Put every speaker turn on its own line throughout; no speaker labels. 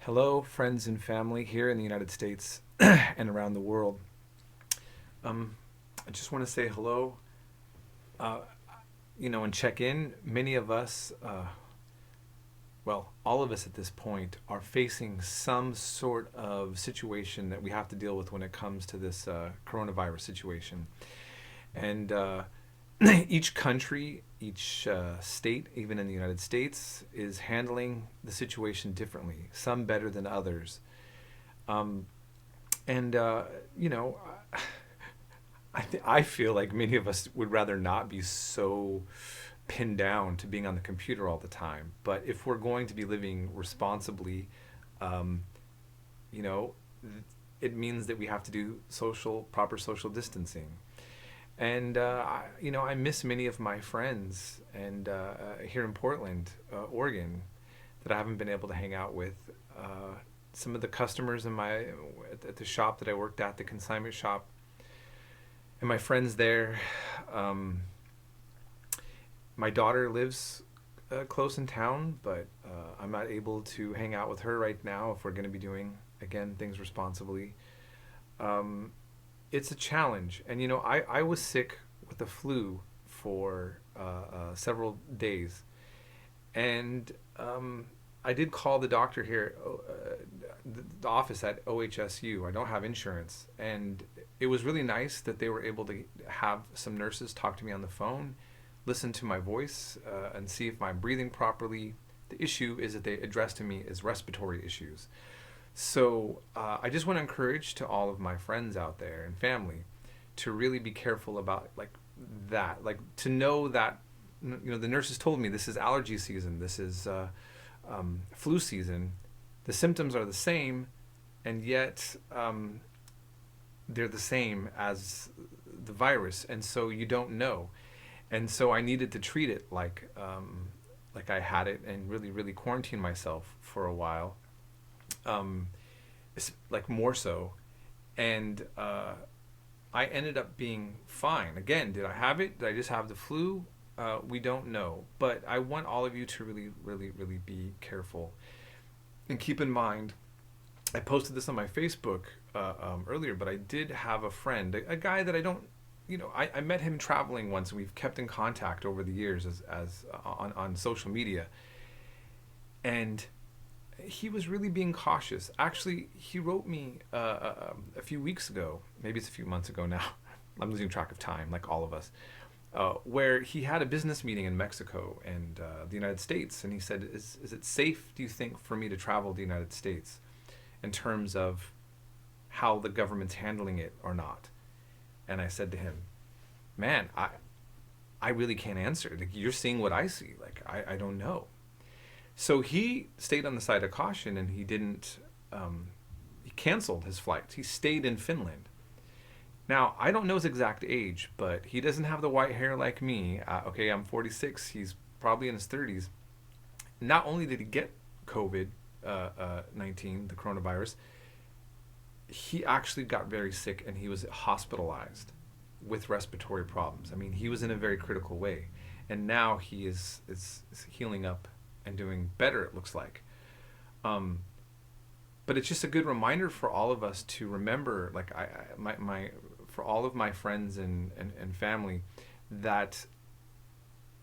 Hello, friends and family here in the United States and around the world. Um, I just want to say hello, uh, and check in. Many of us, all of us at this point, are facing some sort of situation that we have to deal with when it comes to this coronavirus situation. And each country, each state, even in the United States, is handling the situation differently, some better than others. Um, and you know, I feel like many of us would rather not be so pinned down to being on the computer all the time. But if we're going to be living responsibly, um, you know, it means that we have to do proper social distancing. And I miss many of my friends and here in Portland, Oregon, that I haven't been able to hang out with. Some of the customers at the shop that I worked at, the consignment shop, and my friends there. Um, my daughter lives close in town, but I'm not able to hang out with her right now if we're going to be doing again things responsibly. Um, it's a challenge, and I was sick with the flu for several days, and I did call the doctor here, the office at OHSU. I don't have insurance, and it was really nice that they were able to have some nurses talk to me on the phone, listen to my voice, and see if I'm breathing properly. The issue is that they addressed to me as respiratory issues. So I just want to encourage to all of my friends out there and family to really be careful about like to know that the nurses told me this is allergy season, this is flu season. The symptoms are the same, and yet they're the same as the virus, and so you don't know. And so I needed to treat it like I had it, and really quarantine myself for a while, um, like more so. And I ended up being fine. Again, did I have it? Did I just have the flu? We don't know. But I want all of you to really be careful. And keep in mind, I posted this on my Facebook earlier, but I did have a friend, a guy that I don't, I met him traveling once, and we've kept in contact over the years as on social media. And he was really being cautious. Actually, he wrote me a few weeks ago, maybe it's a few months ago now. I'm losing track of time, like all of us. Where he had a business meeting in Mexico and the United States, and he said, "Is it safe, do you think, for me to travel to the United States, in terms of how the government's handling it or not?" And I said to him, "Man, I really can't answer. Like, you're seeing what I see. Like, I don't know." So he stayed on the side of caution, and he didn't. He canceled his flights. He stayed in Finland. Now, I don't know his exact age, but he doesn't have the white hair like me. Okay, I'm 46. He's probably in his 30s. Not only did he get COVID 19, the coronavirus, he actually got very sick, and he was hospitalized with respiratory problems. I mean, he was in a very critical way. And now he is healing up and doing better, it looks like. Um, but it's just a good reminder for all of us to remember, like my for all of my friends and family, that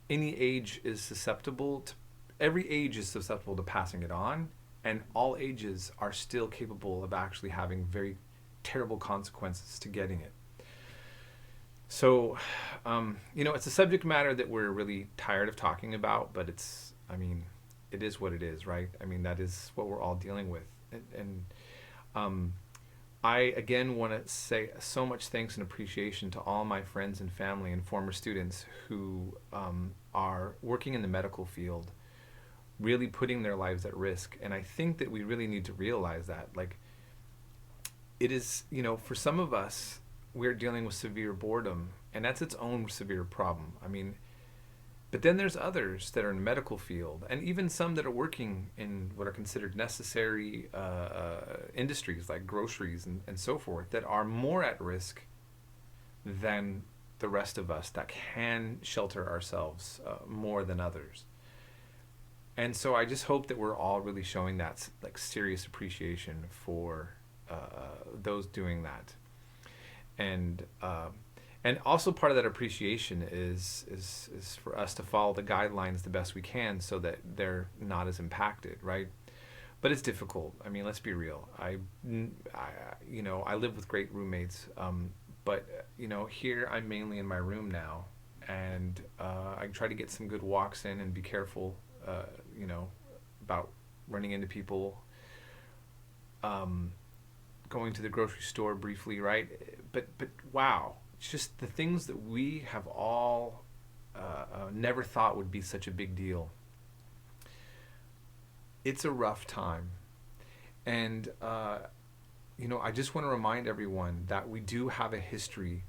any age is susceptible to every age is susceptible to passing it on, and all ages are still capable of actually having very terrible consequences to getting it. So, it's a subject matter that we're really tired of talking about, but I mean, it is what it is, right? I mean, that is what we're all dealing with. And I, again, want to say so much thanks and appreciation to all my friends and family and former students who are working in the medical field, really putting their lives at risk. And I think that we really need to realize that. Like, it is, for some of us, we're dealing with severe boredom, and that's its own severe problem. I mean, but then there's others that are in the medical field, and even some that are working in what are considered necessary industries like groceries and so forth, that are more at risk than the rest of us that can shelter ourselves more than others. And so I just hope that we're all really showing that like serious appreciation for those doing that. And and also part of that appreciation is for us to follow the guidelines the best we can so that they're not as impacted, right? But it's difficult. I mean, let's be real. I live with great roommates, but here I'm mainly in my room now, and I try to get some good walks in and be careful, you know, about running into people. Going to the grocery store briefly, right? But wow, it's just the things that we have all never thought would be such a big deal. It's a rough time, and I just want to remind everyone that we do have a history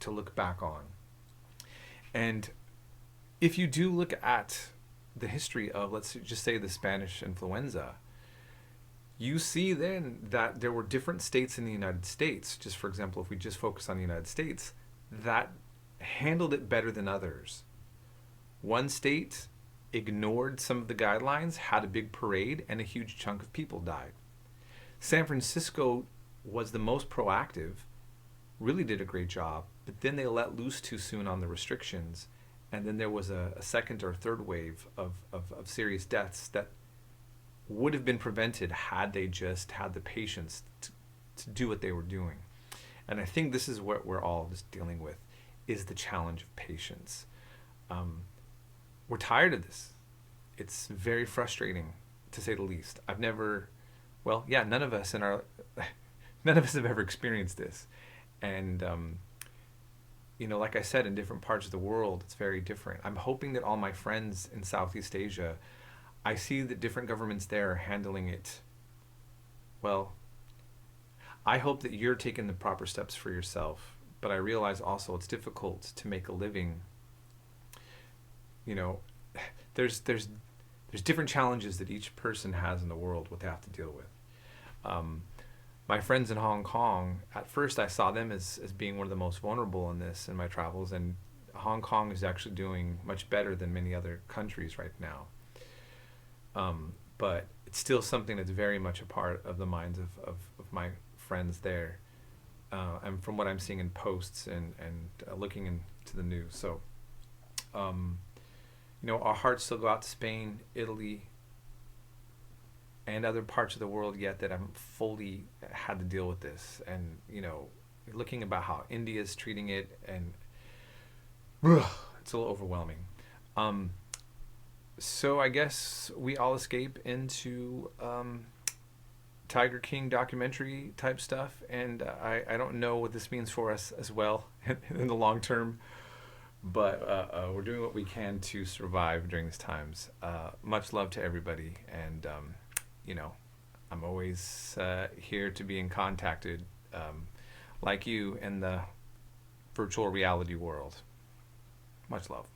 to look back on. And if you do look at the history of, let's just say, the Spanish influenza, you see then that there were different states in the United States, just for example, if we just focus on the United States, that handled it better than others. One state ignored some of the guidelines, had a big parade, and a huge chunk of people died. San Francisco was the most proactive, really did a great job, but then they let loose too soon on the restrictions, and then there was a second or third wave of serious deaths that would have been prevented had they just had the patience to do what they were doing. And I think this is what we're all just dealing with, is the challenge of patience. We're tired of this. It's very frustrating, to say the least. None of us have ever experienced this. And, like I said, in different parts of the world, it's very different. I'm hoping that all my friends in Southeast Asia, I see that different governments there are handling it well. I hope that you're taking the proper steps for yourself, but I realize also it's difficult to make a living. There's different challenges that each person has in the world, what they have to deal with. My friends in Hong Kong, at first I saw them as being one of the most vulnerable in my travels, and Hong Kong is actually doing much better than many other countries right now. But it's still something that's very much a part of the minds of my friends there, and from what I'm seeing in posts and looking into the news. So, our hearts still go out to Spain, Italy, and other parts of the world yet that haven't fully had to deal with this. And, looking about how India's treating it, and it's a little overwhelming. So I guess we all escape into Tiger King documentary type stuff, and I don't know what this means for us as well in the long term, but we're doing what we can to survive during these times. Much love to everybody, and I'm always here to be contacted, like you, in the virtual reality world. Much love.